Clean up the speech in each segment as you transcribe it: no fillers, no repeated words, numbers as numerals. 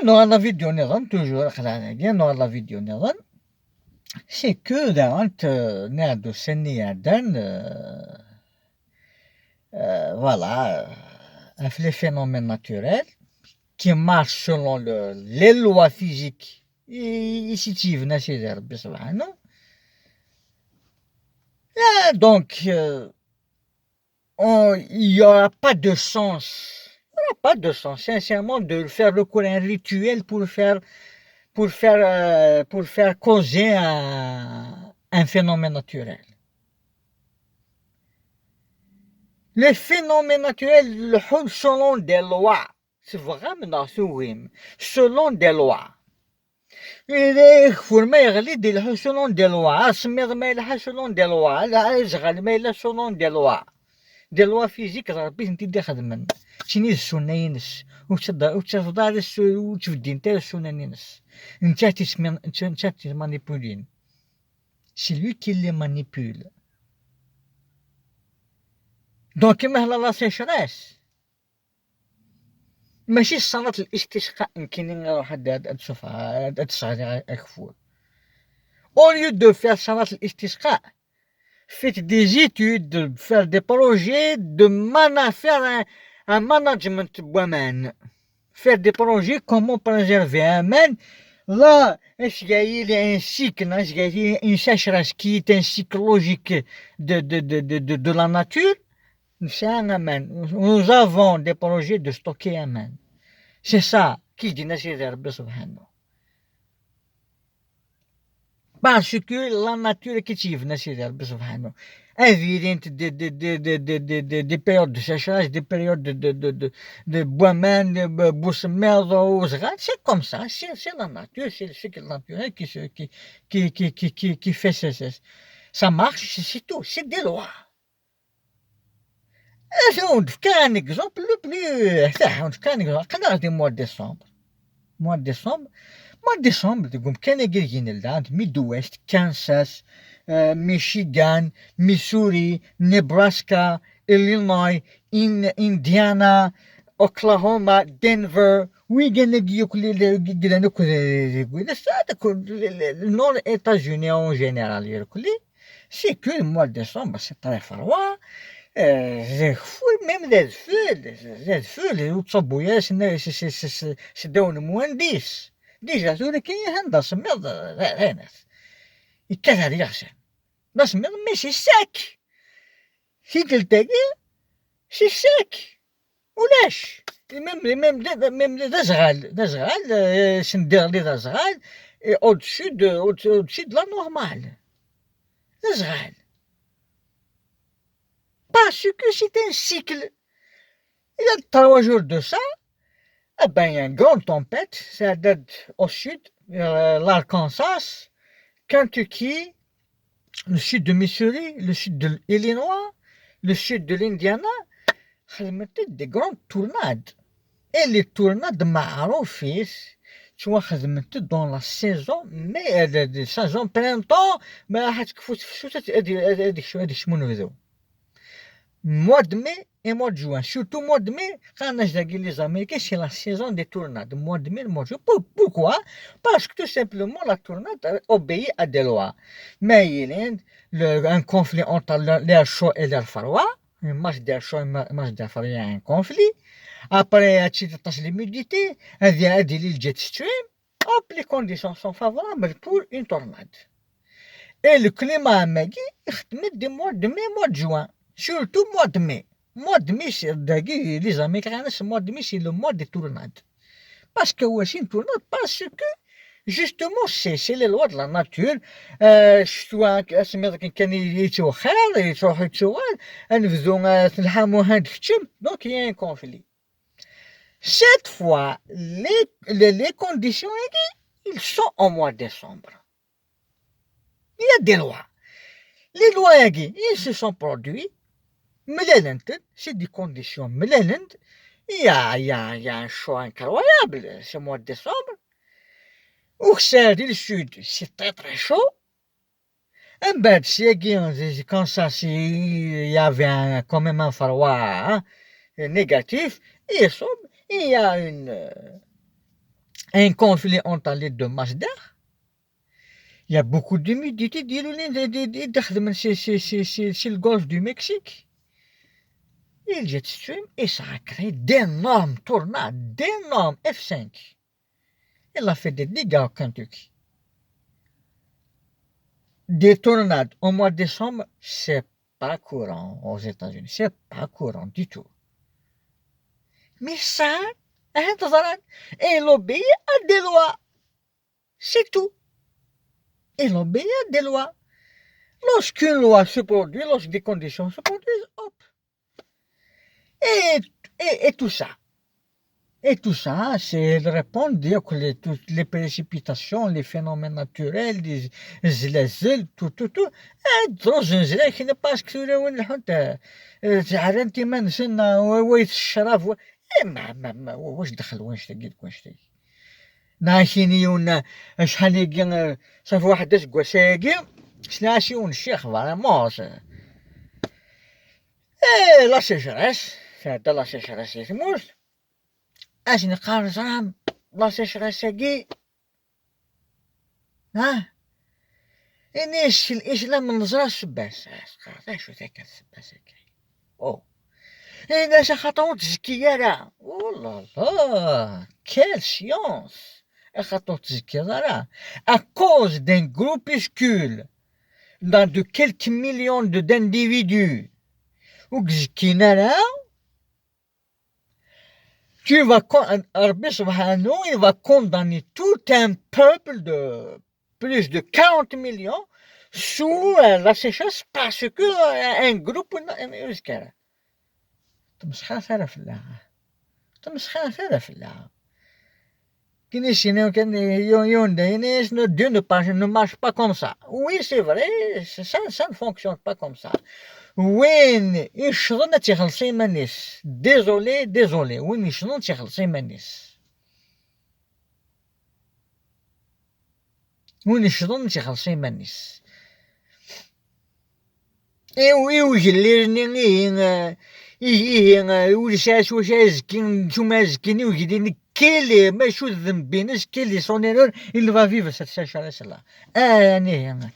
النوع لا فيديو نظام توجور خلعنا كاع نوع لا فيديو نظام سي كو دارنت نادو سنية دان voilà les phénomènes naturels qui marchent selon les lois physiques ici donc il n'y aura pas de sens. Il n'y aura pas de sens, sincèrement, de faire recours à un rituel pour faire causer un phénomène naturel. Les phénomènes naturels selon des lois. C'est vraiment selon des lois. ما يغلي دير selon des lois. سمير ما يلحق selon des lois. لا يزغل ما يلا selon des lois. Des lois physiques ربي انت دي خدمن. شني السنة ينس. وتفضل وتفدي انت السنة ينس. انت تسمين انت تمانيبولين. C'est lui qui les manipule. Donc كما هلا لا سيشريس ماشي صلاة الاستسقاء يمكن نروح تشوفها تصغر أكفور. Au lieu de faire صلاة الاستسقاء faites des études, faire des projets de faire un management women. Faire des projets comment préserver un man. Là, est-ce qu'il y a un cycle, est-ce qu'il y a une sécheresse qui est un cycle logique de la nature? C'est un amen. Nous avons des projets de stocker un amen. C'est ça qui dit Nasir subhanahu. Parce que la nature qui tive Nasir subhanahu. Évident des périodes de sécheresse, des périodes de boiement, de boussemel, c'est comme ça, c'est la nature, c'est le cycle naturel qui fait ça marche, c'est tout, c'est des lois. On fait un exemple le plus. On fait un exemple. Quand on est au mois de décembre. Mois de décembre, كان جايين الآن Midwest, Kansas, Michigan, Missouri, Nebraska, Illinois, Indiana, Oklahoma, Denver. Oui, le nord des États-Unis en général. C'est que le mois de décembre, c'est très froid. Même des feux, les تصبوا سداون مهندس ديجا تقول كاين هندسة ميض غيناس يكثر يغشى بس ميض ماشي ساك في تلتاقي سي ساك ولاش ميم دا زغال سندير لي دا زغال au-dessus de la normale دا زغال parce que c'est un cycle. Il y a 3 jours de ça, il y a une grande tempête, ça date au sud, l'Arkansas, Kentucky, le sud de Missouri, le sud de l'Illinois, le sud de l'Indiana, des grandes tornades. Et les tornades معروفين شو خدمت dans la saison mais la saison printemps ما حتكفوت في الشتاء هذيك شمون بداو mois de mai et mois de juin, surtout mois de mai, quand les Américains, c'est la saison des tornades, mois de mai, mois de juin. Pourquoi? Parce que tout simplement, la tornade obéit à des lois. Mais il y a un conflit entre l'air chaud et l'air froid, un match d'air chaud et un match d'air froid, il y a un conflit. Après, il y a l'humidité, il y a le jet stream, hop, les conditions sont favorables pour une tornade. Et le climat américain, il met des mois de mai, mois de juin. Surtout mois de mai. Mois de mai, les Américains, mois de mai, c'est le mois des tornades. Parce que c'est une tornade, parce que justement, c'est les lois de la nature. Donc il y a un conflit. Cette fois, les conditions, ils sont au mois de décembre. Il y a des lois. Les lois, ils se sont produits. C'est des conditions. Il y a un choix incroyable ce mois de décembre. Au le sud, c'est très très chaud. Un bête, quand ça, il y avait quand même un froid négatif. Et il y a un conflit entre les deux masses d'air. Il y a beaucoup d'humidité chez le golfe du Mexique. Et le jet stream, et ça a créé d'énormes tornades, d'énormes F5. Il a fait des dégâts au Kentucky. Des tornades au mois de décembre, c'est pas courant aux États-Unis. C'est pas courant du tout. Mais ça, il obéit à des lois. C'est tout. Il obéit à des lois. Lorsqu'une loi se produit, lorsque des conditions se produisent, hop. Et tout ça. Et tout ça, c'est de répondre, dire que toutes les précipitations, les phénomènes naturels, les zlazil, tout. دروج نزلة كي نباش كثيرة وين الحوت زعران تيما نسنا ويت الشراب ما واش دخل واش تلقيت واش تلقيت ناشيني ونا شحال يجي صافي واحد داش كواشاكي شناشي ونشيخ فريمون لا سيشرس هذا لا سيشرس يسموش اش نقارن صرام لا سيشرس كي ها إنيش لا من نزراش باس شو ذاك السباس كي أو إنا خاطر تزكية راه والله لا كيل سيونس خاطر تزكية راه à cause d'un groupuscule de quelques millions d'individus وكزكينا راه tu vas Rabbi Subhanahu il va condamner tout un peuple de plus de 40 millions sous la sécheresse parce que un groupe يذكر تمسخر في الله تمسخر في الله Dieu ne marche pas comme ça. Oui, c'est vrai, ça ne fonctionne pas comme ça. وين يشرن تيخلصي مانيس ديزولي وين يشرن تيخلصي مانيس وين يشرن تيخلصي مانيس ايوا جليرني وشاش زكين نتوما زكيني وجديني كيلي ماشو ذنبينش كيلي سون ايرور il va vivre cette sécheresse là يعني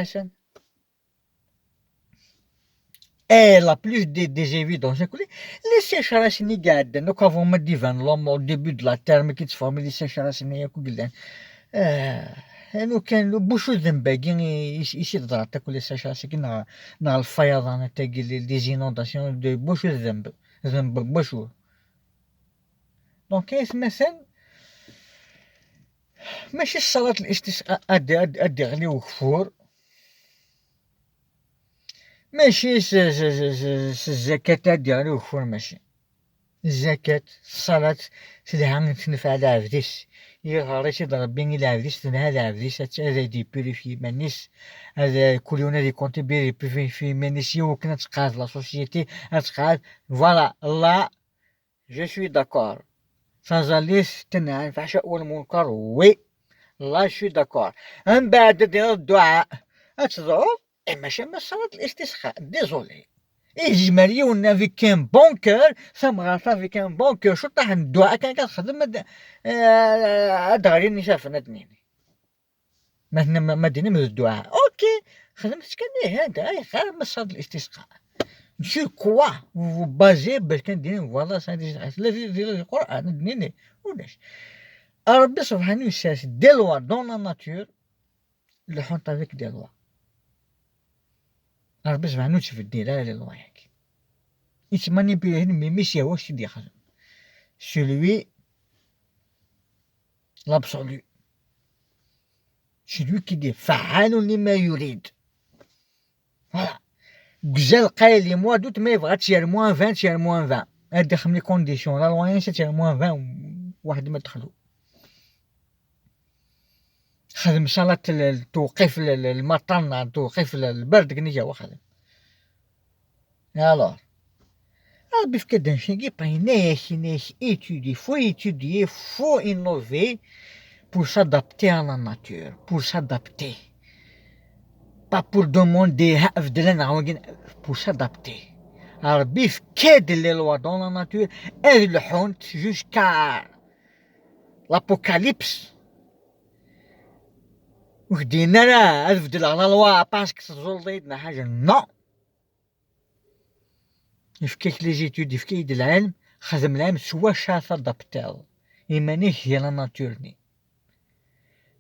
سن Et la plus des évidences, les sécheresses ni gardent, nous avons dit l'homme au début de la terre, mais qui se forme les sécheresses ni gardent. nous كان بوشو ذنباكين يصير ضرعت كل الساشاسي كنا الفيضان تاقي لي زينونداسيون دو بوشو ذنب بوشو دونك مثلا ماشي الصلاة الاستسقاء ادي غلي وكفور ماشي الزكاة ادي غلي وكفور ماشي الزكاة الصلاة تدعم تنفع العبديس يغاريش يضرب بين العبديس تنها العبديس هذا دي بيريفي مانيس هذا كل يوم دي كونتي بيريفي مانيس يوكنا تقاد لا سوسيتي تقاد فوالا لا جو سوي داكور سانزاليس تنها الفحشاء والمنكر وي لا شوي داكور من بعد دير الدعاء تضرب ماشي ما صلاة الاستسقاء ديزولي إجمالي ونا avec un bon cœur ça me rend avec un bon cœur شو طاح الدعاء كان كتخدم دغري نشافنا دنيني ما ديني من الدعاء اوكي خدمت كان هذا خير من صلاة الاستسقاء شو كوا بازي باش كندير فوالا سا في القرآن دنيني ولاش ربي سبحانه يساس دي لوا دون لا ناتور لو حونت افيك دي لوا ربي سبحانه تشوف الدين لا لي لوا ياك يتماني بيه ميميسي واش تدي خدم celui l'absolu celui qui dit فعال لما يريد فوالا جزال قايل لي موا دوت ما يبغى تشير موان 20 تشير موان 20 هاد خملي كونديسيون لا لوين تشير موان 20 واحد ما دخلو خدم صلاة توقيف المطر توقيف البرد كني هو خدم alors بيف كدا نشيكي ناش étudier faut innover pour s'adapter à la nature pour s'adapter pas pour demander pour s'adapter alors بيف كاد les lois dans la nature elles le font jusqu'à l'apocalypse. وخدينا راه تبدل على لوا باسك تزول ضيدنا حاجة نو. يفكيك لي جيتود يفكيك العلم خدم العلم سوا شاطر دابتال إيمانيك هي لا ناتورني.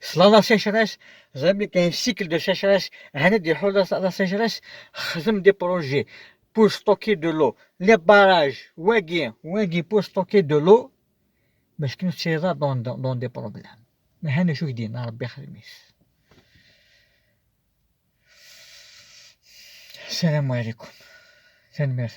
صلا لا سيشراس زعما كاين سيكل دو سيشراس هنا دي حول لا سيشراس خدم دي بروجي بور ستوكي دو لو لي باراج واقي بور ستوكي دو لو باش كنسيرا دون دي بروبلام. ما هنا شو دينا ربي يخدميس. السلام عليكم. سلام.